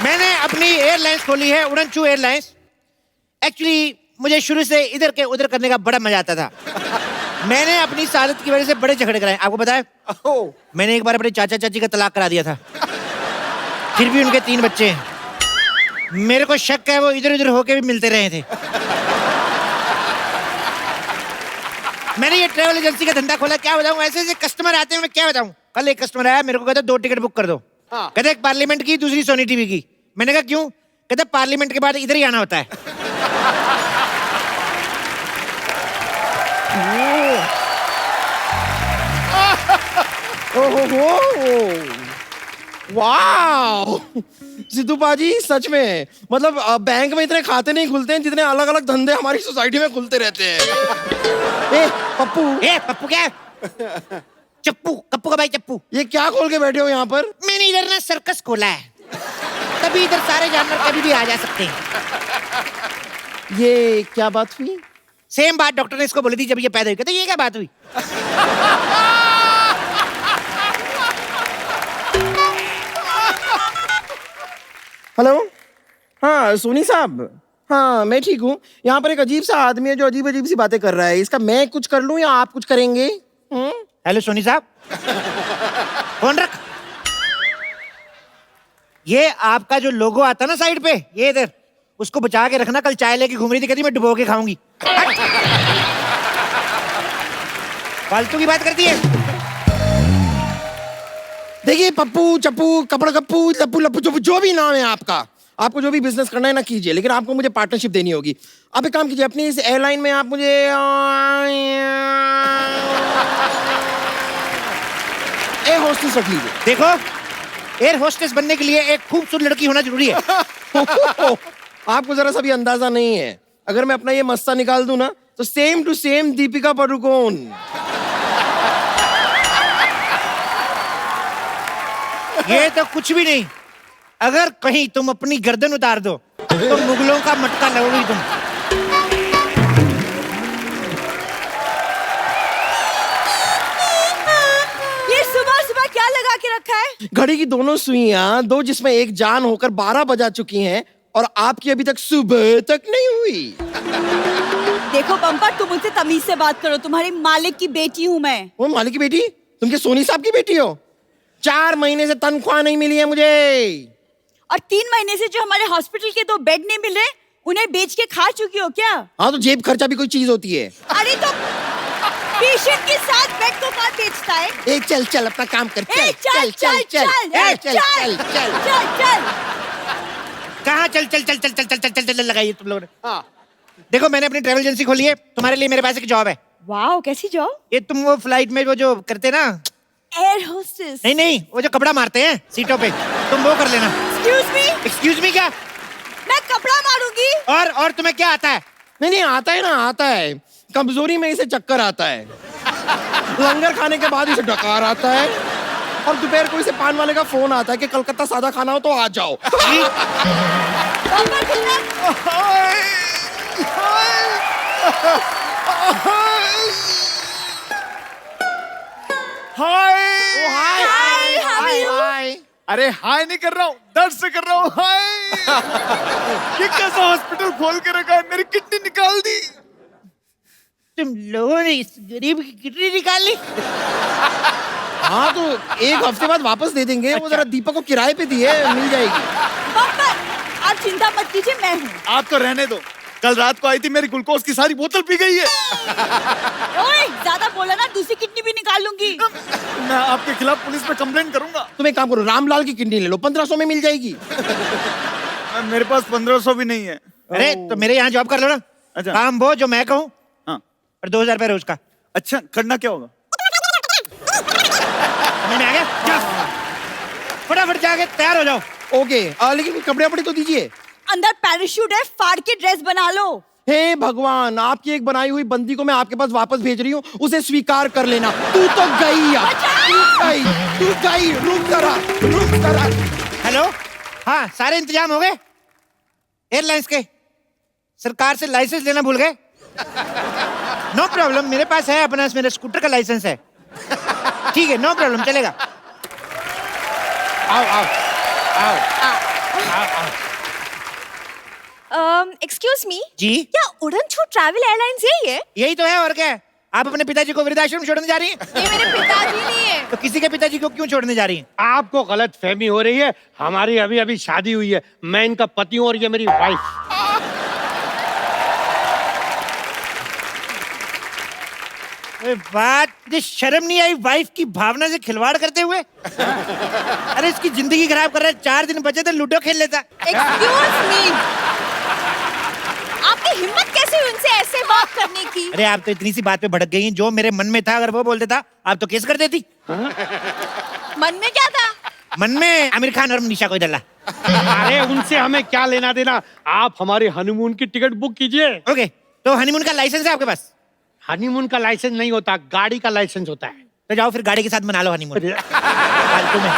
मैंने अपनी एयरलाइंस खोली है, उड़नचू एयरलाइंस। एक्चुअली मुझे शुरू से इधर के उधर करने का बड़ा मजा आता था। मैंने अपनी सादत की वजह से बड़े झगड़े कराए, आपको पता है? मैंने एक बार अपने चाचा चाची का तलाक करा दिया था, फिर भी उनके 3 बच्चे हैं। मेरे को शक है वो इधर उधर होके भी मिलते रहे थे। मैंने ये ट्रैवल एजेंसी का धंधा खोला, क्या बताऊं, ऐसे ऐसे कस्टमर आते हैं, मैं क्या बताऊं। कल एक कस्टमर आया, मेरे को कहता 2 टिकट बुक कर दो। कहते एक पार्लियामेंट की, दूसरी सोनी टीवी की। मैंने कहा क्यों? कहते पार्लियामेंट के बाद इधर ही आना होता है। वाह सिद्धू पाजी, सच में मतलब बैंक में इतने खाते नहीं खुलते हैं जितने अलग अलग धंधे हमारी सोसाइटी में खुलते रहते हैं। ए पप्पू क्या? चप्पू, कप्पू का भाई चप्पू। ये क्या खोल के बैठे हो यहाँ पर? मैंने इधर ना सर्कस खोला है, तभी इधर सारे जानवर कभी भी आ जा सकते हैं। ये क्या बात हुई? सेम बात डॉक्टर ने इसको बोली थी जब ये पैदा हुई। कहते ये क्या बात हुई? हेलो, हाँ सोनी साहब, हाँ मैं ठीक हूँ। यहाँ पर एक अजीब सा आदमी है जो अजीब अजीब सी बातें कर रहा है। इसका मैं कुछ कर लूँ या आप कुछ करेंगे? हेलो सोनी साहब, फोन रख। ये आपका जो लोगो आता ना साइड पे, ये इधर, उसको बचा के रखना। कल चाय लेके घूम रही थी, कहती मैं डुबो के खाऊंगी। फालतू की बात करती है। देखिए पप्पू चप्पू कपड़ा कप्पू लप्पू लप्पू चप्पू जो भी नाम है आपका, आपको जो भी बिजनेस करना है ना कीजिए, लेकिन आपको मुझे पार्टनरशिप देनी होगी। आप एक काम कीजिए, अपनी इस एयरलाइन में आप मुझे एयर होस्टेस रख लीजिए। देखो, एयर होस्टेस बनने के लिए एक खूबसूरत लड़की होना जरूरी है। आपको जरा सा भी अंदाजा नहीं है, अगर मैं अपना ये मस्ता निकाल दूं ना तो same to same Deepika Padukone. ये तो कुछ भी नहीं। अगर कहीं तुम अपनी गर्दन उतार दो तो मुगलों का मटका लगोगी तुम। ये सुबह सुबह क्या लगा के रखा है? घड़ी की दोनों सुइयां, दो जिसमें एक जान होकर 12 बजा चुकी हैं और आपकी अभी तक सुबह तक नहीं हुई। देखो बम्पर, तुम मुझसे तमीज से बात करो। तुम्हारी मालिक की बेटी हूँ मैं। वो मालिक की बेटी? तुम क्या सोनी साहब की बेटी हो? 4 महीने से तनख्वाह नहीं मिली है मुझे। और 3 महीने से जो हमारे हॉस्पिटल के 2 बेड नहीं मिले, उन्हें बेच के खा चुकी हो क्या? हाँ तो जेब खर्चा भी कोई चीज होती है। अरे तो पेशेंट के साथ बेड को कौन बेचता है? ए चल चल अपना काम कर। चल चल चल चल कहाँ चल चल चल चल चल चल चल चल चल लगाइए तुम लोगों ने। हाँ देखो, मैंने अपनी ट्रैवल एजेंसी खोली है, तुम्हारे लिए मेरे पास एक जॉब है। वाह, कैसी जॉब? ये तुम वो फ्लाइट में वो जो करते ना, एयर होस्टेस। नहीं, वो जो कपड़ा मारते हैं सीटों पे, तुम वो कर लेना। एक्सक्यूज मी क्या? मैं कपड़ा मारूंगी। और तुम्हें क्या आता है? नहीं आता है ना, आता है। कमजोरी में इसे चक्कर आता है, लंगर खाने के बाद इसे डकार आता है, और दोपहर को इसे पान वाले का फोन आता है कि कलकत्ता सादा खाना हो तो आ जाओ। हाय। अरे हाय नहीं कर रहा हूँ, दर्द से कर रहा हूँ हाय। ये कैसा हॉस्पिटल खोल के रखा है, मेरी किडनी निकाल दी। तुम लोगों ने इस गरीब की किडनी निकाल ली? हाँ तो 1 हफ्ते बाद वापस दे देंगे। वो जरा दीपक को किराए पे दिए, मिल जाएगी। आप चिंता मत कीजिए, मैं हूँ। आप तो रहने दो, कल रात को आई थी, मेरी ग्लूकोज की सारी बोतल पी गई है। ओए, ज्यादा बोला ना, दूसरी किडनी भी निकाल लूंगी। मैं आपके खिलाफ पुलिस में कंप्लेंट करूंगा। तुम एक काम करो, रामलाल की किडनी ले लो, 1500 में मिल जाएगी। मेरे पास 1500 भी नहीं है। अरे तो मेरे यहाँ जॉब कर लो ना। अच्छा। काम वो जो मैं कहूँ, हाँ। और 2000 रुपए रोज का। अच्छा, करना क्या होगा? समझ में आ गया? जाओ, फटाफट जाके तैयार हो जाओ। ओके, लेकिन कपड़े वपड़े तो दीजिए। अंदर पैराशूट है, फाड़ के ड्रेस बना लो। हे भगवान, आपकी एक बनाई हुई बंदी को मैं आपके पास वापस भेज रही हूँ, उसे स्वीकार कर लेना। तू तो गई यार, तू गई। रुक जरा। हेलो, हाँ सारे इंतजाम हो गए एयरलाइंस के? सरकार से लाइसेंस लेना भूल गए? नो प्रॉब्लम, मेरे पास है अपना, मेरे स्कूटर का लाइसेंस है। ठीक है, नो प्रॉब्लम, चलेगा। आओ आओ आओ एक्सक्यूज मी, जी क्या उड़न छू ट्रैवल एयरलाइंस यही है? यही तो है, और क्या है? आप अपने पिताजी को वृद्धाश्रम छोड़ने जा रही हैं? ये मेरे पिताजी नहीं है। तो किसी के पिताजी को क्यों छोड़ने जा रही हैं? आपको गलत फहमी हो रही है। हमारी अभी अभी शादी हुई है, मैं इनका पति हूँ और ये मेरी वाइफ। बात मुझे शर्म नहीं आई वाइफ की भावना से खिलवाड़ करते हुए? अरे इसकी जिंदगी खराब कर रहा है। 4 दिन बचे थे, लूडो खेल लेता। एक्सक्यूज मी, आपकी हिम्मत कैसे हुई उनसे ऐसे बात करने की? अरे आप तो इतनी सी बात पे भड़क गई हैं। जो मेरे मन में था अगर वो बोल देता आप तो केस कर देती। मन में क्या था? मन में आमिर खान और निशा को डला। अरे उनसे हमें क्या लेना देना, आप हमारे हनीमून की टिकट बुक कीजिए। ओके, तो हनीमून का लाइसेंस है आपके पास? हनीमून का लाइसेंस नहीं होता, गाड़ी का लाइसेंस होता है। तो जाओ फिर गाड़ी के साथ मना लो हनीमून। फालतू में।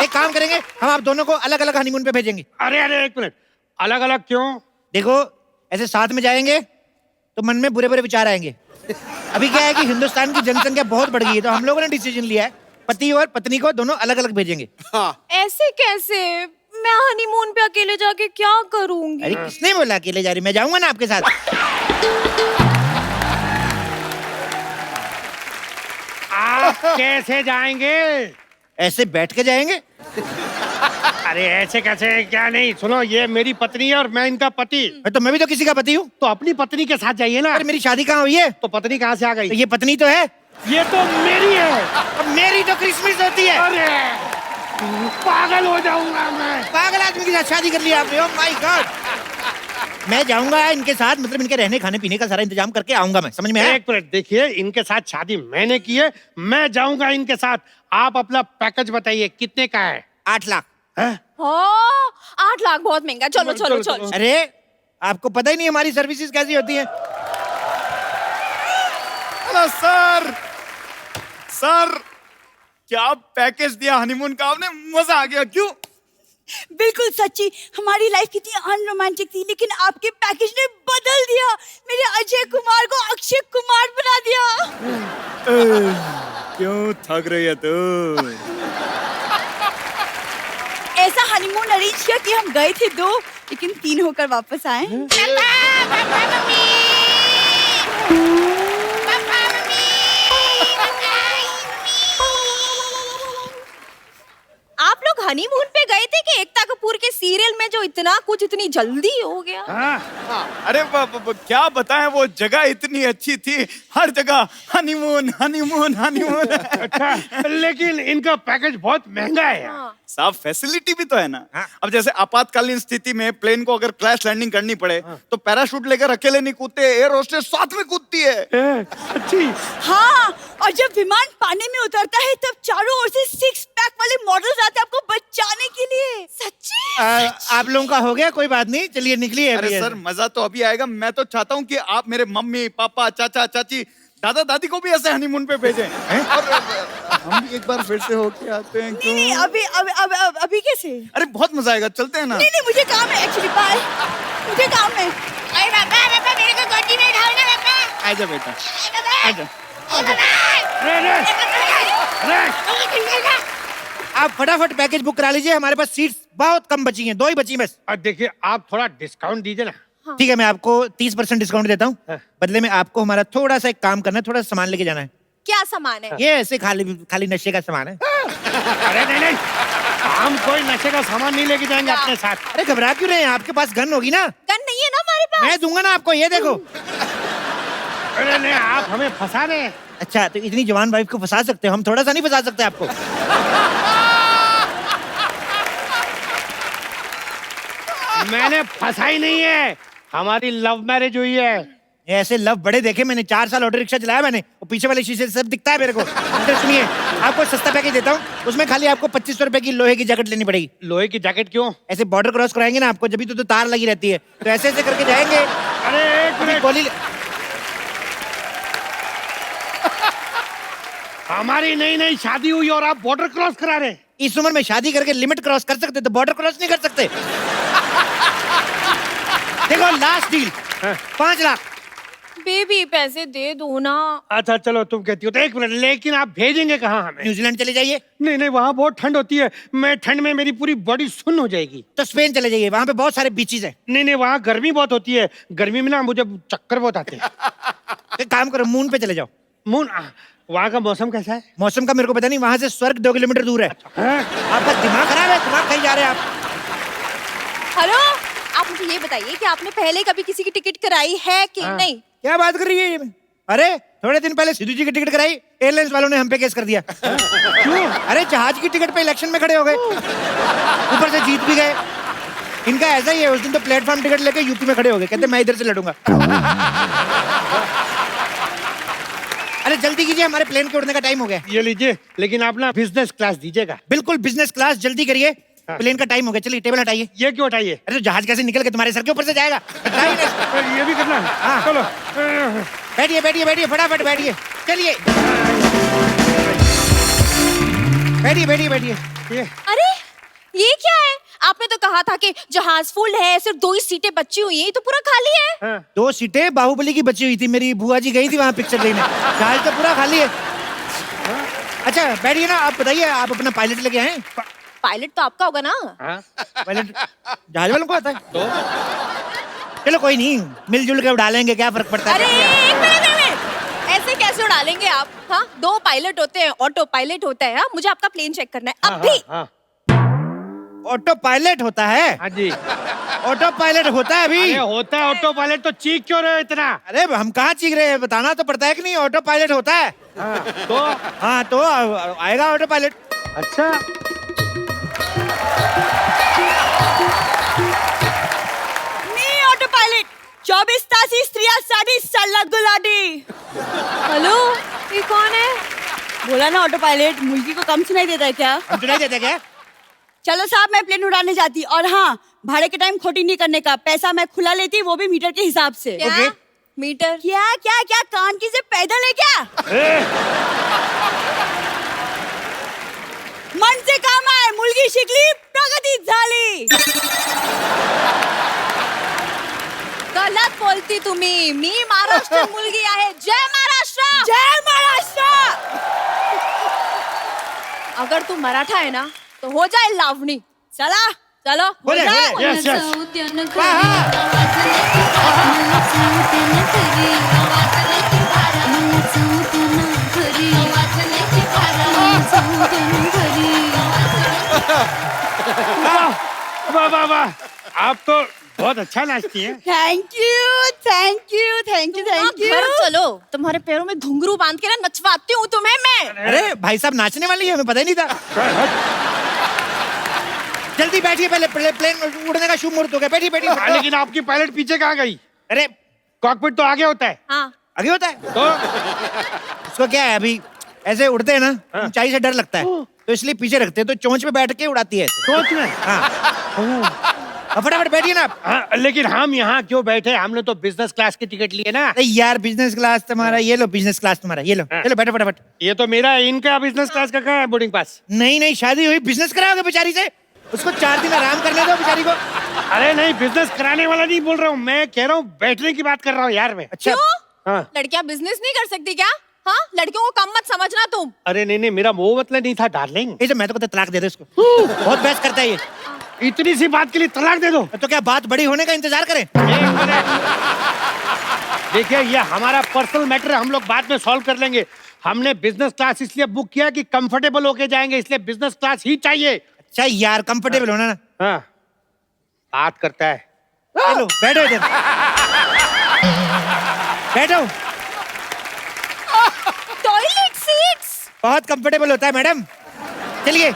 एक काम करेंगे, हम आप दोनों को अलग अलग हनीमून पे भेजेंगे। अरे अरे एक मिनट, अलग अलग क्यों? देखो, ऐसे साथ में जाएंगे तो मन में बुरे बुरे विचार आएंगे। अभी क्या है कि हिंदुस्तान की जनसंख्या बहुत बढ़ गई है, तो हम लोगों ने डिसीजन लिया है पति और पत्नी को दोनों अलग अलग भेजेंगे। ऐसे कैसे? मैं हनीमून पे अकेले जाके क्या करूंगी? अरे किसने बोला अकेले जा रही? मैं जाऊंगा ना आपके साथ। आप कैसे जाएंगे? ऐसे बैठ के जाएंगे। अरे ऐसे कैसे? क्या नहीं, सुनो, ये मेरी पत्नी है और मैं इनका पति। तो मैं भी तो किसी का पति हूँ। तो अपनी पत्नी के साथ जाइए ना। अरे मेरी शादी कहाँ हुई है? तो पत्नी कहाँ से आ गई? तो ये पत्नी तो है। ये तो मेरी है। अब मेरी तो क्रिसमस होती है। अरे पागल हो जाऊंगा मैं। पागल आदमी के साथ शादी कर लिया आपने? Oh my God. मैं जाऊंगा इनके साथ, मतलब इनके रहने खाने पीने का सारा इंतजाम करके आऊंगा मैं। समझ में आया? एक मिनट देखिए, इनके साथ शादी मैंने की है, मैं जाऊंगा इनके साथ। आप अपना पैकेज बताइए कितने का है? 8 लाख। हैं? हाँ, 8 लाख बहुत महंगा। चलो चलो चलो। अरे आपको पता ही नहीं हमारी सर्विसेज कैसी होती हैं। हेलो सर, सर क्या पैकेज दिया हनीमून का आपने, मजा आ गया। क्यों? बिल्कुल सच्ची, हमारी लाइफ कितनी अनरोमांटिक थी, लेकिन आपके पैकेज ने बदल दिया। मेरे अजय कुमार को अक्षय कुमार बना दिया। क्यों थक रही है तू? ऐसा हनीमून अरेंज किया कि हम गए थे 2, लेकिन 3 होकर वापस आए। आप लोग हनीमून पे गए थे कि एकता कपूर के सीरियल में जो इतना कुछ इतनी जल्दी हो गया? अरे क्या बताएं, वो जगह इतनी अच्छी थी, हर जगह हनीमून हनीमून हनीमून। अच्छा, लेकिन इनका पैकेज बहुत महंगा है यार। साहब फैसिलिटी भी तो है ना। अब जैसे आपातकालीन स्थिति में प्लेन को अगर क्रैश लैंडिंग करनी पड़े तो पैराशूट लेकर अकेले नहीं कूदते, एयर होस्टेस साथ में कूदती है। अच्छी। हाँ, और जब विमान पानी में उतरता है तब चारों ओर से 6 पैक वाले मॉडल्स आते हैं आपको बचाने के लिए। सच्ची? आप लोगों का हो गया? कोई बात नहीं, चलिए निकलिए। अरे सर मजा तो अभी आएगा। मैं तो चाहता हूँ कि आप मेरे मम्मी पापा चाचा चाची दादा दादी को भी ऐसे हनीमून पे भेजें। और हम भी एक बार फिर से होके आते हैं। क्यों? नहीं, अभी कैसे? अरे बहुत मजा आएगा, चलते हैं ना। नहीं, मुझे काम है एक्चुअली। बाय, मुझे काम है। अरे पापा मेरे को गोदी में उठाओ ना पापा। आजा बेटा, आजा। आप फटाफट पैकेज बुक करा लीजिए, हमारे पास सीट्स बहुत कम बची हैं, 2 ही बची बस। और देखिए, आप थोड़ा डिस्काउंट दीजिए ना। ठीक है, मैं आपको 30% डिस्काउंट देता हूँ। हाँ। बदले में आपको हमारा थोड़ा सा एक काम करना है, थोड़ा सा सामान लेके जाना है। क्या सामान है? ये ऐसे खाली नशे का सामान है। अरे नहीं, हम कोई नशे का सामान नहीं लेके जाएंगे अपने साथ। अरे घबरा क्यों रहे हैं? आपके पास गन होगी ना? गन नहीं है ना हमारे पास? मैं दूंगा ना आपको, ये देखो। अरे नहीं, आप हमें फंसा रहे हैं। अच्छा, तो इतनी जवान वाइफ को फंसा सकते हो, हम थोड़ा सा नहीं फंसा सकते आपको? मैंने फंसा ही नहीं है, हमारी लव मैरिज हुई है। ऐसे लव बड़े देखे मैंने, 4 साल ऑटो रिक्शा चलाया मैंने, वो पीछे वाले शीशे से सब दिखता है मेरे को। तो सुनिए, आपको सस्ता पैकेज देता हूँ, उसमें खाली आपको 2500 रुपए की लोहे की जैकेट लेनी पड़ेगी। लोहे की जैकेट क्यों? ऐसे बॉर्डर क्रॉस कराएंगे ना आपको, जब भी तो तार लगी रहती है, तो ऐसे ऐसे करके जाएंगे। अरे एक मिनट, गोली हमारी नई नई शादी हुई और आप बॉर्डर क्रॉस करा रहे हैं? इस उम्र में शादी करके लिमिट क्रॉस कर सकते, तो बॉर्डर क्रॉस नहीं कर सकते। देखो लास्ट डील 5 लाख। बेबी पैसे दे दो ना। अच्छा चलो तुम कहती हो तो 1 मिनट, लेकिन आप भेजेंगे कहाँ हमें? न्यूजीलैंड चले जाइए, नहीं नहीं, वहाँ बहुत ठंड होती है, मैं ठंड में मेरी पूरी बॉडी सुन्न हो जाएगी। तो स्पेन चले जाइए, वहां पे बहुत सारे बीचेस हैं। नहीं नहीं, वहाँ गर्मी बहुत होती है, गर्मी में ना मुझे चक्कर बहुत आते हैं। एक काम करो, मून पे चले जाओ। मून, वहाँ का मौसम कैसा है? मौसम का मेरे को पता नहीं, वहां से स्वर्ग 2 किलोमीटर दूर है। हाँ? आपका दिमाग खराब है, दिमाग कहीं जा रहे हैं आप। हेलो, आप मुझे ये बताइए कि आपने पहले कभी किसी की टिकट कराई है कि हाँ। नहीं? क्या बात कर रही है ये? अरे थोड़े दिन पहले सिद्धू जी की टिकट कराई, एयरलाइंस वालों ने हम पे केस कर दिया। क्यों? अरे जहाज की टिकट पे इलेक्शन में खड़े हो गए, ऊपर से जीत भी गए। इनका ऐसा ही है, उस दिन तो प्लेटफॉर्म टिकट लेके यूपी में खड़े हो गए, कहते मैं इधर से लड़ूंगा। अरे जल्दी कीजिए, हमारे प्लेन के उड़ने का टाइम हो गया। ये लीजिए, लेकिन आप ना बिजनेस क्लास दीजिएगा। बिल्कुल बिजनेस क्लास, जल्दी करिए, प्लेन का टाइम हो गया। चलिए टेबल हटाइए। ये क्यों हटाइए? अरे तो जहाज कैसे निकल के तुम्हारे सर के ऊपर से जाएगा? ये भी करना है? हाँ। चलो। बैठिए बैठिए बैठिए, फटाफट बैठिए, चलिए बैठिए बैठिए बैठिए। ये अरे ये क्या है? आपने तो कहा था कि जहाज फुल है, सिर्फ 2 ही सीटें बची हुई हैं, ये तो पूरा खाली है। हाँ। 2 सीटें बाहुबली की बची हुई थी, मेरी बुआ जी गई थी वहां पिक्चर देखने, जहाज तो पूरा खाली है। अच्छा बैठिए ना, आप बताइए, आप अपना पायलट लेके आए? पायलट तो आपका होगा ना? हाँ? पायलट जहाज वालों को आता है तो? चलो कोई नहीं, मिलजुल के उड़ा लेंगे, क्या फर्क पड़ता है। अरे एक मिनट, ऐसे कैसे उड़ा लेंगे आप? हाँ, 2 पायलट होते हैं, ऑटो पायलट होता है। हाँ, मुझे आपका प्लेन चेक करना है हाँ, अभी। हाँ, ऑटो पायलट होता है? हाँ जी। ऑटो पायलट होता है अभी? अरे होता है ऑटो पायलट, तो चीख क्यों रहे हो इतना? अरे हम कहाँ चीख रहे हैं, बताना तो पड़ता है कि नहीं, ऑटो पायलट होता है। हाँ, तो हाँ तो आएगा ऑटो पायलट। अच्छा, मी ऑटो पायलट 24 तासी स्त्रियासाठी सल्ला गुलाटी। हेलो, ये कौन है? बोला ना ऑटो पायलट, मुर्गी को कम सुनाई देता है क्या? हम सुनाई देते क्या? चलो साहब, मैं प्लेन उड़ाने जाती, और हाँ, भाड़े के टाइम खोटी नहीं करने का, पैसा मैं खुला लेती, वो भी मीटर के हिसाब से। क्या? ओके। मीटर? क्या क्या क्या, कान की से पैदल है क्या? मन से काम आहे, मुलगी शिकली, प्रगती झाली। गलत बोलती तुम्ही, मी महाराष्ट्र मुलगी आहे। जय महाराष्ट्र, जय महाराष्ट्र। अगर तू मराठा है ना तो हो जाए लावणी। चला चलो, हो जाए, हो जाए। Yes yes. वाह वाह वाह, आप तो बहुत अच्छा नाचती हैं। Thank you thank you thank you thank you. घर चलो, तुम्हारे पैरों में घुंघरू बांध के ना नचवाती हूँ तुम्हें मैं। अरे भाई साहब नाचने वाली है, हमें पता ही नहीं था। जल्दी बैठिए, पहले प्लेन उड़ने का शुभ मुहूर्त हो गया, बैठिए बैठिए। हाँ, लेकिन आपकी पायलट पीछे कहाँ गई? अरे कॉकपिट तो आगे होता है। हाँ, आगे होता है तो उसको क्या है, अभी ऐसे उड़ते हैं ना, ऊंचाई से डर लगता है, तो इसलिए पीछे रखते हैं, तो चोंच पे बैठ के उड़ाती है ऐसे। सोच में। हाँ अब फटाफट बैठिए ना आप। हाँ, लेकिन हम यहाँ क्यों बैठे? हमने तो बिजनेस क्लास की टिकट लिए ना। अरे यार बिजनेस क्लास तुम्हारा, ये लो बिजनेस क्लास तुम्हारा, ये लो, हाँ। चलो बैठो फटाफट। ये तो मेरा है, इनका बिजनेस क्लास का कहाँ है बोर्डिंग पास? नहीं नहीं, शादी हुई, बिजनेस कराओगे बेचारी से? उसको 4 दिन आराम करने दो बेचारी को। अरे नहीं, बिजनेस कराने वाला नहीं बोल रहा हूँ मैं, कह रहा हूँ बैठने की बात कर रहा हूँ यार मैं। अच्छा क्यों? हाँ। लड़कियां बिजनेस नहीं कर सकती क्या? हाँ, लड़कियों को कम मत समझना तुम। अरे नहीं नहीं, मेरा वो मतलब नहीं था डार्लिंग। ये जो मैं तो कहता तलाक दे दो इसको, बहुत बहस करता है ये। इतनी सी बात के लिए तलाक दे दो? तो क्या बात बड़ी होने का इंतजार करें? एक मिनट, देखिए ये हमारा पर्सनल मैटर है, हम लोग बाद में सॉल्व कर लेंगे। हमने बिजनेस क्लास इसलिए बुक किया कि कंफर्टेबल होके जाएंगे, इसलिए बिजनेस क्लास ही चाहिए। अच्छा यार कंफर्टेबल होना ना। हाँ, बात करता है। चलो बैठो इधर, बैठो। टॉयलेट सीट्स बहुत कंफर्टेबल होता है मैडम। चलिए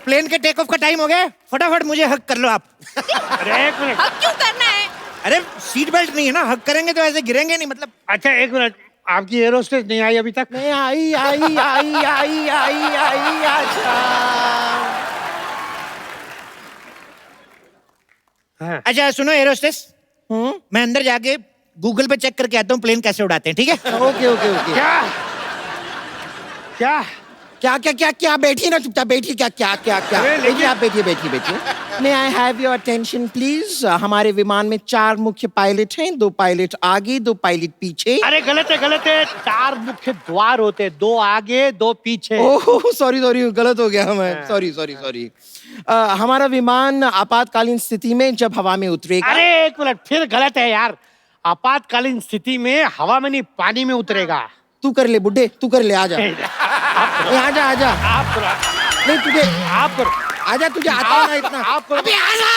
प्लेन के टेक ऑफ का टाइम हो गया, फटाफट मुझे हक कर लो आप। अरे एक मिनट, अब क्यों करना है? अरे सीट बेल्ट नहीं है ना, हक करेंगे तो ऐसे गिरेंगे नहीं, मतलब। अच्छा एक मिनट, आपकी एयर होस्टेस नहीं आई अभी तक? नहीं आई आई आई आई आई आई अच्छा। हाँ। अच्छा सुनो एयर होस्टेस, मैं अंदर जाके गूगल पे चेक करके आता हूँ प्लेन कैसे उड़ाते हैं, ठीक है? Okay okay okay. क्या क्या क्या क्या क्या क्या बैठिए ना चुपचाप बैठिए क्या क्या क्या क्या अरे, लेकिन- बैठिए आप बैठिए बैठिए बैठिए may I have your attention please. हमारे विमान में 4 मुख्य पायलट हैं, 2 पायलट आगे 2 पायलट पीछे। अरे गलत है 4 मुख्य द्वार होते, 2 आगे 2 पीछे। ओह सॉरी सॉरी गलत हो गया मैं, सॉरी सॉरी सॉरी। हमारा विमान आपातकालीन स्थिति में जब हवा में उतरेगा। अरे एक मिनट, फिर गलत है यार। आपातकालीन स्थिति में हवा में नहीं पानी में उतरेगा। तू कर ले बुड्ढे, तू कर ले, आजा आप ए, आजा आजा। आप करो, नहीं तुझे आप करो। आजा, तुझे आता है ना इतना। आप करो। अबे आजा।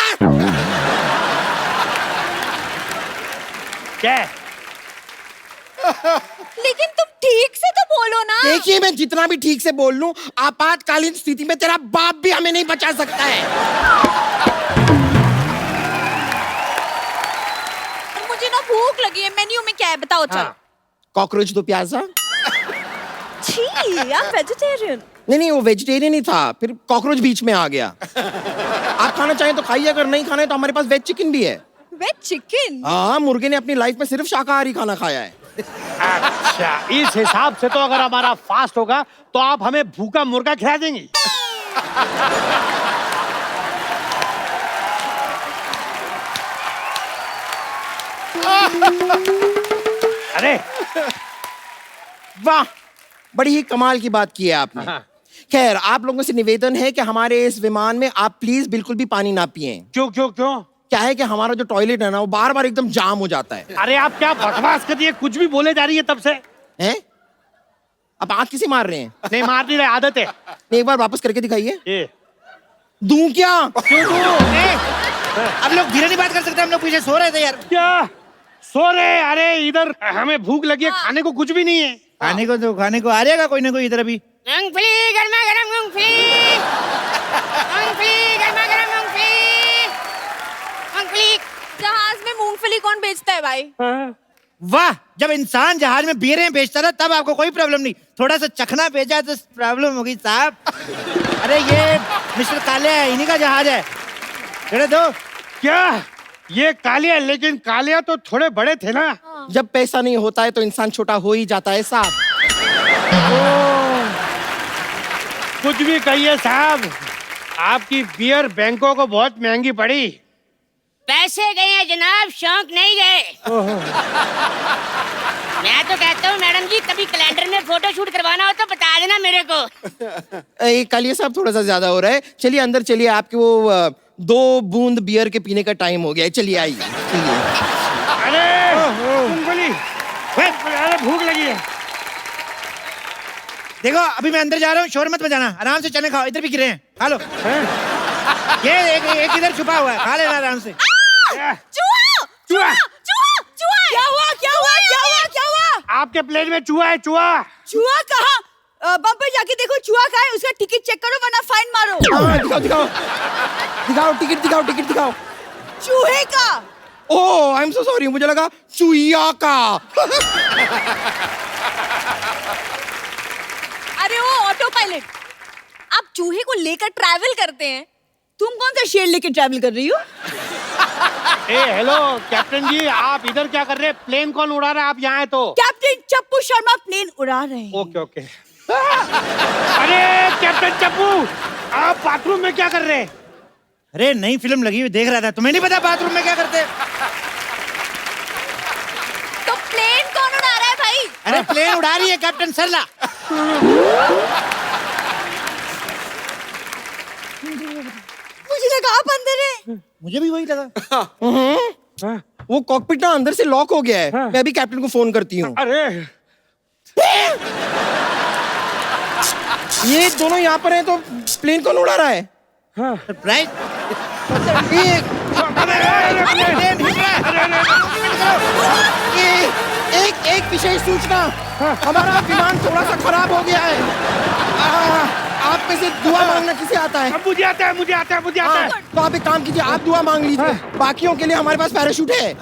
क्या है? लेकिन तुम ठीक से तो बोलो ना। देखिए मैं जितना भी ठीक से बोल लूं, आपातकालीन स्थिति में तेरा बाप भी हमें नहीं बचा सकता है। मुझे ना भूख लगी है, मेन्यू में क्या है बताओ। चल हाँ। कॉकरोच 2 प्याजा। छी, आप वेजिटेरियन। नहीं वो वेजिटेरियन ही था, फिर कॉकरोच बीच में आ गया। आप खाना चाहें तो खाइए, अगर नहीं खाना है तो हमारे पास वेज चिकन भी है। Veg chicken? हाँ, मुर्गे ने अपनी लाइफ में सिर्फ शाकाहारी खाना खाया है। अच्छा, इस हिसाब से तो अगर हमारा फास्ट होगा तो आप हमें भूखा मुर्गा खिला देंगी। अरे वाह, बड़ी ही कमाल की बात की है आपने। हाँ। खैर, आप लोगों से निवेदन है कि हमारे इस विमान में आप प्लीज बिल्कुल भी पानी ना पिएं। क्यों क्यों क्यों? क्या है कि हमारा जो टॉयलेट है ना, वो बार बार एकदम जाम हो जाता है। अरे आप क्या बकवास कर रही है, कुछ भी बोले जा रही है तब से। हैं? आप आंख किसे मार रहे हैं? नहीं मार नहीं रहे, आदत है। एक बार वापस करके दिखाइए। ये दूं क्या? क्यों अब लोग धीरे नहीं बात कर सकते, हम लोग पीछे सो रहे थे यार। क्या सो रहे? अरे इधर हमें भूख लगी है, खाने को कुछ भी नहीं है। खाने को तो खाने को आ जाएगा कोई ना कोई इधर अभी। मूंगफली गर्मा गर्म मूंगफली, मूंगफली गर्मा गर्म मूंगफली, मूंगफली। जहाज में मूंगफली कौन बेचता है भाई? वाह, जब इंसान जहाज में बीयरें बेचता था तब आपको कोई प्रॉब्लम नहीं, थोड़ा सा चखना भेजा तो प्रॉब्लम होगी साहब। अरे ये मिस्टर काले है, इन्हीं का जहाज है। चले दो। क्या ये कालिया? लेकिन कालिया तो थोड़े बड़े थे ना। जब पैसा नहीं होता है तो इंसान छोटा हो ही जाता है साहब। कुछ भी कहिए साहब, आपकी बियर बैंकों को बहुत महंगी पड़ी। पैसे गए हैं जनाब, शौक नहीं गए। मैं तो कहता हूँ मैडम जी, कभी कैलेंडर में फोटो शूट करवाना हो तो बता देना मेरे को। कालिया साहब थोड़ा सा ज्यादा हो रहा है, चलिए अंदर चलिए, आपके वो 2 बूंद बियर के पीने का टाइम हो गया है, चलिए आइए चलिए। अरे मूंगफली, अरे भूख लगी है। देखो अभी मैं अंदर जा रहा हूँ, शोर मत बजाना, आराम से चने खाओ, इधर भी गिरे हैं, खा लो। ये एक इधर छुपा हुआ है, खा लेना आराम से। चूहा! चूहा! चूहा! चूहा! क्या हुआ? क्या हुआ? क्या हुआ? क्या हुआ? आपके प्लेन में चूहा है, चूहा। चूहा कहाँ? बम्पर जाके देखो चूहा कहाँ है, उसका टिकट चेक करो वरना फाइन मारो। हाँ, दिखाओ दिखाओ दिखाओ, टिकट दिखाओ, टिकट दिखाओ। चूहे का। ओह आई एम सो सॉरी, मुझे लगा चुईया का। अरे वो ऑटो पायलट, आप चूहे को लेकर ट्रैवल करते हैं, तुम कौन सा शेर लेकर ट्रैवल कर रही हो? ए हेलो कैप्टन जी, आप इधर क्या कर रहे हैं? प्लेन कौन उड़ा रहा है? आप यहाँ है तो। कैप्टन चप्पू शर्मा प्लेन उड़ा रहे हैं। Okay okay. अरे कैप्टन चप्पू, आप बाथरूम में क्या कर रहे हैं? अरे नई फिल्म लगी हुई देख रहा था, तुम्हें नहीं पता बाथरूम में क्या करते? तो प्लेन कौन उड़ा रहा है भाई? अरे प्लेन उड़ा रही है कैप्टन सरला। मुझे लगा आप अंदर है। मुझे भी वही लगा। वो कॉकपिट ना अंदर से लॉक हो गया है। मैं अभी कैप्टन को फोन करती हूँ। अरे ये दोनों यहाँ पर हैं तो प्लेन कौन उड़ा रहा है? सरप्राइज। एक विशेष सूचना, हमारा विमान थोड़ा सा खराब हो गया है। आप में से दुआ मांगना किसे आता है? मुझे आता है, मुझे आता है, मुझे आता है। तो आप एक काम कीजिए, आप दुआ मांग लीजिए, बाकियों के लिए हमारे पास पैराशूट है।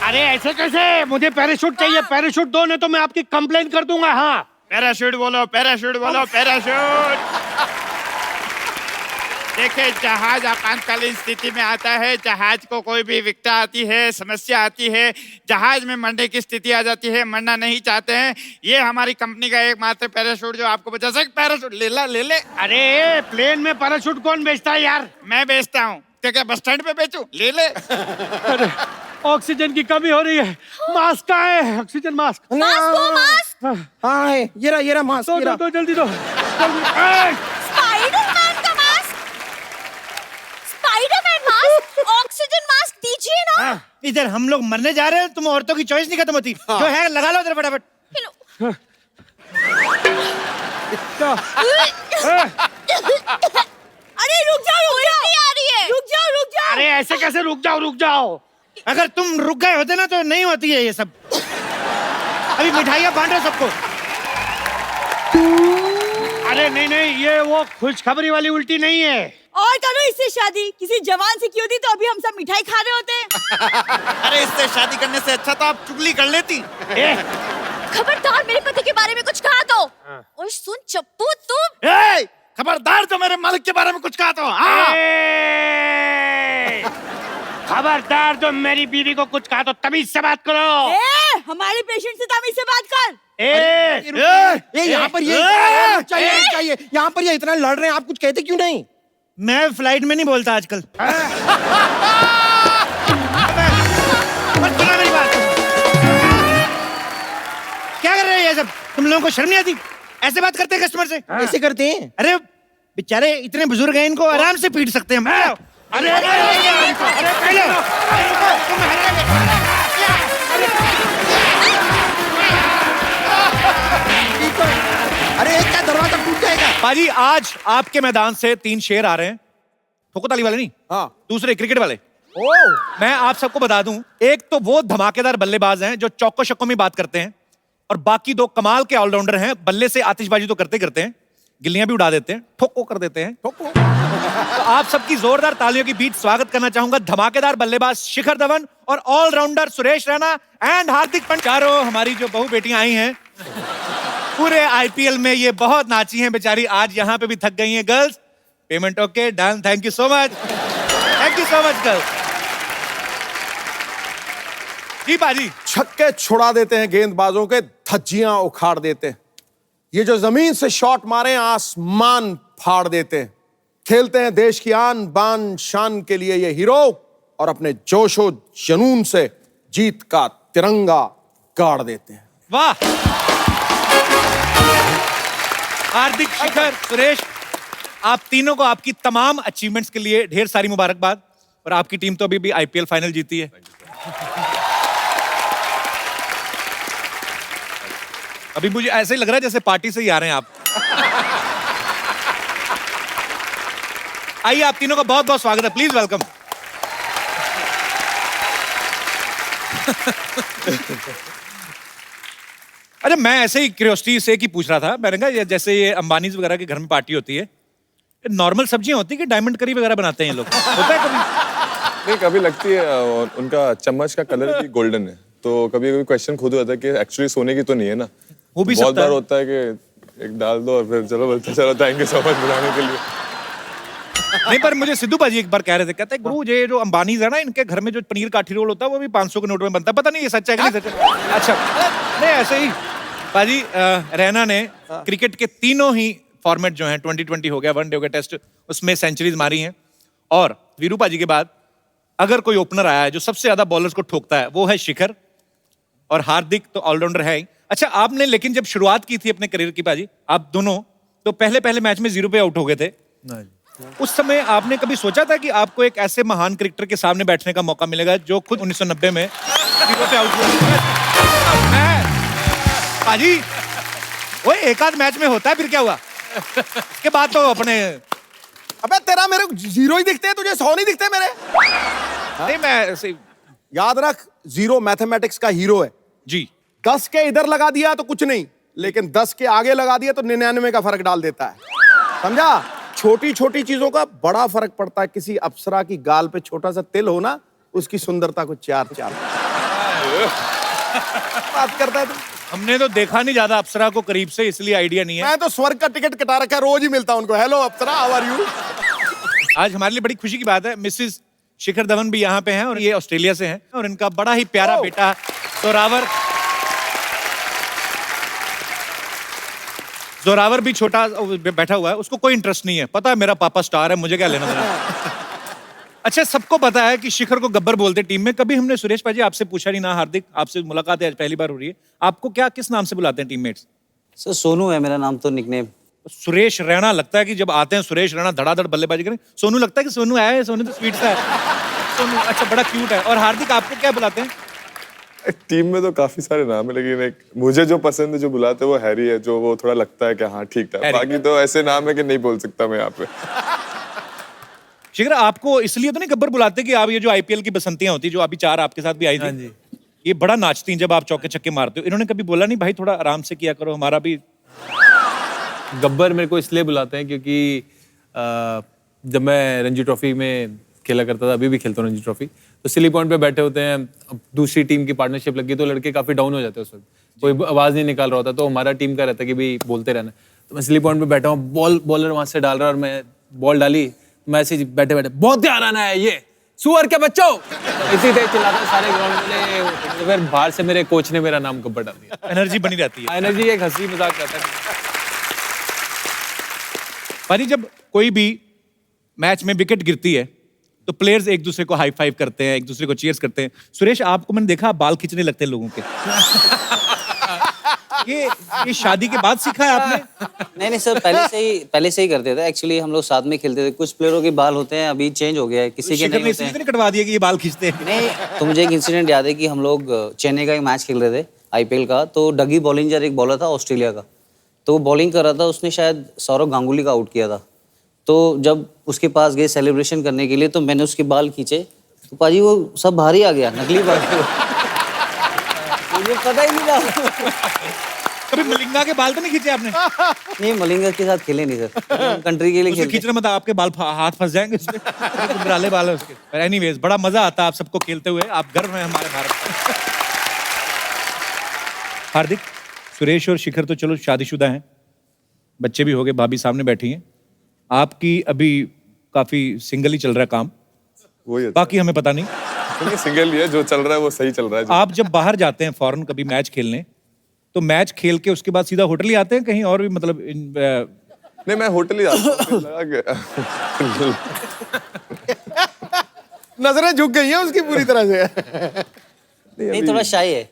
अरे ऐसे कैसे? मुझे पैराशूट चाहिए, पैराशूट दो, नहीं तो मैं आपकी कंप्लेन कर दूंगा। हाँ पैराशूट बोलो, पैराशूट बोलो, पैराशूट। देखिए, जहाज आपातकालीन स्थिति में आता है, जहाज को कोई भी विकटा आती है, समस्या आती है, जहाज में मरने की स्थिति आ जाती है, मरना नहीं चाहते हैं, ये हमारी कंपनी का एकमात्र पैराशूट जो आपको बचा सकता। पैराशूट ले ले। अरे प्लेन में पैराशूट कौन बेचता है यार? मैं बेचता हूँ, तो क्या बस स्टैंड पे बेचूं? ले। अरे ऑक्सीजन की कमी हो रही है, मास्क कहाँ है? Oxygen mask. मास्क हाँ है, ये रहा मास्क। दो जल्दी दो। स्पाइडरमैन का mask, Spiderman mask, oxygen mask दीजिए ना। इधर हम लोग मरने जा रहे हैं, तुम औरतों की चॉइस नहीं खत्म होती। जो है लगा लो इधर फटाफट। अरे रुक जाओ, आ रही है। रुक जाओ। अरे ऐसे कैसे रुक जाओ? अगर तुम रुक गए होते ना तो नहीं होती है ये सब। अभी मिठाइयाँ बांट रहे सबको। अरे नहीं, ये वो खुशखबरी वाली उल्टी नहीं है। और करो इससे शादी किसी जवान से की होती तो अभी हम सब मिठाई खा रहे होते। अरे इससे शादी करने से अच्छा तो आप चुगली कर लेती। खबरदार मेरे पति के बारे में कुछ कहा तो। और सुन चप्पू तुम। खबरदार जो मेरे मालिक के बारे में कुछ कहा तो। खबरदार जो मेरी बीवी को कुछ कहा तो तमीज से बात करो। हमारे पेशेंट से तमीज से बात कर। ये यहाँ पर ये चाहिए। यहाँ पर ये इतना लड़ रहे हैं, आप कुछ कहते क्यों नहीं? मैं फ्लाइट में नहीं बोलता आजकल। मत सुना मेरी बात। क्या कर रहे हैं ये सब? तुम लोगों को शर्म नहीं आती? ऐसे बात करते हैं कस्टमर से? ऐसे करते हैं? अरे बेचारे इतने बुजुर्ग हैं, इनको आराम से पीट सकते हैं हम। अरे अरे क्या दरवाजा टूट जाएगा? पाजी, आज आपके मैदान से 3 शेर आ रहे हैं। ठोको ताली वाले नहीं, हाँ। दूसरे क्रिकेट वाले। ओह, मैं आप सबको बता दूं, एक तो वो धमाकेदार बल्लेबाज हैं जो चौको छक्कों में बात करते हैं, और बाकी 2 कमाल के ऑलराउंडर हैं। बल्ले से आतिशबाजी तो करते हैं, गिल्लियां भी उड़ा देते हैं, ठोको कर देते हैं। ठोको। तो आप सबकी जोरदार तालियों के बीच स्वागत करना चाहूंगा धमाकेदार बल्लेबाज शिखर धवन और ऑलराउंडर सुरेश रैना एंड हार्दिक पांड्या। चारों हमारी जो बहू बेटियां आई हैं, पूरे आईपीएल में ये बहुत नाची हैं बेचारी, आज यहाँ पे भी थक गई हैं। Girls, payment okay, done, thank you so much girls. जी पाजी। छक्के छुड़ा देते हैं, गेंदबाजों के धज्जियां उखाड़ देते हैं। ये जो जमीन से शॉट मारे आसमान फाड़ देते हैं। खेलते हैं देश की आन बान शान के लिए ये हीरो, और अपने जोशो जुनून से जीत का तिरंगा गाड़ देते हैं। वाह। हार्दिक, शिखर, सुरेश, आप तीनों को आपकी तमाम अचीवमेंट्स के लिए ढेर सारी मुबारकबाद। और आपकी टीम तो अभी भी आईपीएल फाइनल जीती है। अभी मुझे ऐसे ही लग रहा है जैसे पार्टी से ही आ रहे हैं आप। आइए, आप तीनों का बहुत बहुत स्वागत है, प्लीज वेलकम। अरे मैं ऐसे ही क्यूरियोसिटी से पूछ रहा था, मैंने कहा जैसे ये अंबानी वगैरह के घर में पार्टी होती है, नॉर्मल सब्जियां होती है कि डायमंड करी वगैरह बनाते हैं ये लोग? होता है कभी? नहीं, कभी लगती है। और उनका चम्मच का कलर भी गोल्डन है, तो कभी कभी क्वेश्चन खुद होता है कि एक्चुअली सोने की तो नहीं है ना। वो भी बहुत सकता बार है। होता है कि एक डाल दो और फिर चलो बोलते चलो थैंक यू सो मच बुलाने के लिए। नहीं, पर मुझे सिद्धू भाजी एक बार कह रहे थे, कहते हैं गुरु ये जो अंबानीज है ना, इनके घर में जो पनीर काठी रोल होता है वो भी 500 के नोट में बनता है। पता नहीं ये सच है कि नहीं सच है। अच्छा, नहीं ऐसे ही भाजी, रैना ने क्रिकेट के तीनों ही फॉर्मेट जो हैं, 2020 हो गया, वनडे हो गया, टेस्ट, उसमें सेंचुरीज मारी हैं। और वीरू पाजी के बाद अगर कोई ओपनर आया है जो सबसे ज्यादा बॉलर्स को ठोकता है, वो है शिखर, और हार्दिक तो ऑलराउंडर है ही। अच्छा, आपने लेकिन जब शुरुआत की थी अपने करियर की पाजी, आप दोनों तो पहले मैच में 0 पे आउट हो गए थे। उस समय आपने कभी सोचा था कि आपको एक ऐसे महान क्रिकेटर के सामने बैठने का मौका मिलेगा जो खुद 1990 में 0 पे आउट हुआ? पाजी, वो एक आध मैच में होता है, फिर क्या हुआ? उसके बाद तो अपने अबे तेरा मेरे 0 ही दिखते हैं, तुझे 100 नहीं दिखते मेरे? नहीं, मैं ऐसे याद रख, 0 मैथमेटिक्स का हीरो है जी। 10 के इधर लगा दिया तो कुछ नहीं, लेकिन 10 के आगे लगा दिया तो 99 का फर्क डाल देता है। समझा? छोटी छोटी चीजों का बड़ा फर्क पड़ता है। किसी अप्सरा की गाल पे छोटा सा तिल हो ना, उसकी सुंदरता को 4 बात करता है तू। हमने तो देखा नहीं ज्यादा अप्सरा को करीब से, इसलिए आइडिया नहीं है। मैं तो स्वर्ग का टिकट कटा रखा है, रोज ही मिलता हूं उनको। Hello Apsara, how are you? आज हमारे लिए बड़ी खुशी की बात है, मिसेस शिखर धवन भी यहाँ पे हैं और ये ऑस्ट्रेलिया से हैं और इनका बड़ा ही प्यारा बेटा जोरावर भी छोटा बैठा हुआ है, उसको कोई इंटरेस्ट नहीं है, पता है मेरा पापा स्टार है, मुझे क्या लेना देना। अच्छा, सबको पता है कि शिखर को गब्बर बोलते टीम में। कभी हमने सुरेश भाई आपसे पूछा नहीं ना, हार्दिक आपसे मुलाकात है आज पहली बार हो रही है, आपको क्या किस नाम से बुलाते हैं टीममेट्स? सर सोनू है मेरा नाम, तो निकनेम। सुरेश रैना लगता है कि जब आते हैं सुरेश रैना धड़ाधड़ बल्लेबाजी करें, सोनू लगता है कि सोनू आया है, सोनू तो स्वीट सा है सोनू। अच्छा, बड़ा क्यूट है। और हार्दिक आपको क्या बुलाते हैं? टीम में तो काफी सारे नाम है, लेकिन एक मुझे जो पसंद है, जो बुलाते हैं वो हैरी है, जो वो थोड़ा लगता है कि हाँ ठीक था। बाकी तो ऐसे नाम है कि नहीं बोल सकता मैं यहाँ पे। शिखर, आपको इसलिए तो नहीं गब्बर बुलाते कि आप ये जो आईपीएल की बसंतियां होती जो अभी 4 आपके साथ भी आई थी, ये बड़ा नाचती हैं जब आप चौके छक्के मारते हो, इन्होंने कभी बोला नहीं भाई थोड़ा आराम से किया करो, हमारा भी? गब्बर मेरे को इसलिए बुलाते हैं क्योंकि जब मैं रणजी ट्रॉफी में खेला करता था, अभी भी खेलता हूँ रणजी ट्रॉफी, तो सिली पॉइंट पे बैठे होते हैं, अब दूसरी टीम की पार्टनरशिप लगी तो लड़के काफी डाउन हो जाते हैं उस वक्त, कोई आवाज नहीं निकाल रहा होता, तो हमारा टीम का रहता है कि भाई बोलते रहना। तो मैं सिली पॉइंट पे बैठा हूँ, बॉलर वहां से डाल रहा और मैं बॉल डाली, मैं ऐसे बैठे बैठे बहुत ध्यान आना है, ये सुअर के बच्चों, इसी तरह चिल्लाता सारे ग्राउंड में। फिर बाहर से मेरे कोच ने मेरा नाम गब्बर डाल दिया। एनर्जी बनी रहती है। एनर्जी एक हंसी मजाक रहता है। भाई जब कोई भी मैच में विकेट गिरती है तो प्लेयर्स एक दूसरे को हाई फाइव करते हैं, एक दूसरे को चीयर्स करते हैं। सुरेश, आपको मैंने देखा बाल खींचने लगते हैं लोगों के। ये शादी के बाद सीखा है आपने? नहीं सर, पहले से ही करते थे। एक्चुअली हम लोग साथ में खेलते थे। कुछ प्लेयरों के बाल होते हैं, अभी चेंज हो गया है, किसी के नहीं होते हैं। कटवा दिया कि ये बाल खींचते हैं? नहीं, तो मुझे एक इंसिडेंट याद है कि हम लोग चेन्नई का एक मैच खेल रहे थे आईपीएल का, तो डगी बॉलिंजर एक बॉलर था ऑस्ट्रेलिया का, तो वो बॉलिंग कर रहा था, उसने शायद सौरव गांगुली का आउट किया था। तो जब उसके पास गए सेलिब्रेशन करने के लिए, तो मैंने उसके बाल खींचे, तो पाजी वो सब बाहर ही आ गया, नकली बाल। मुझे पता ही नहीं था। कभी मलिंगा के बाल तो नहीं खींचे आपने? नहीं, मलिंगा के साथ खेले नहीं सर, कंट्री के लिए खेलते। खींचना मत, आपके बाल हाथ फंस जाएंगे उसमें, गुंदराले बाल है उसके। पर एनीवेज, बड़ा मजा आता है आप सबको खेलते हुए, आप गर्व हैं हमारे भारत में। हार्दिक, सुरेश और शिखर तो चलो शादीशुदा हैं, बच्चे भी हो गए, भाभी सामने बैठी हैं, आपकी अभी काफी सिंगल ही चल रहा है काम, वही बाकी हमें पता नहीं। सिंगल ही है, जो चल रहा है वो सही चल रहा है। आप जब बाहर जाते हैं फॉरेन कभी मैच खेलने, तो मैच खेल के उसके बाद सीधा होटल ही आते हैं कहीं और भी, मतलब नहीं, मैं होटल ही आता हूँ। नजरें झुक गई हैं उसकी पूरी तरह से। नहीं, थोड़ा शाय है।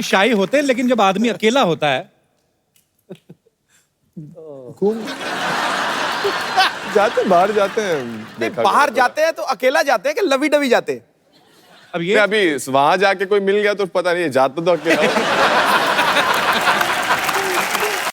शाही होते हैं, लेकिन जब आदमी अकेला होता है जाते बाहर जाते हैं। नहीं, बाहर जाते हैं तो अकेला जाते हैं कि लवी डवी जाते हैं? अब ये अभी वहां जाके कोई मिल गया तो पता नहीं, जाते तो अकेला।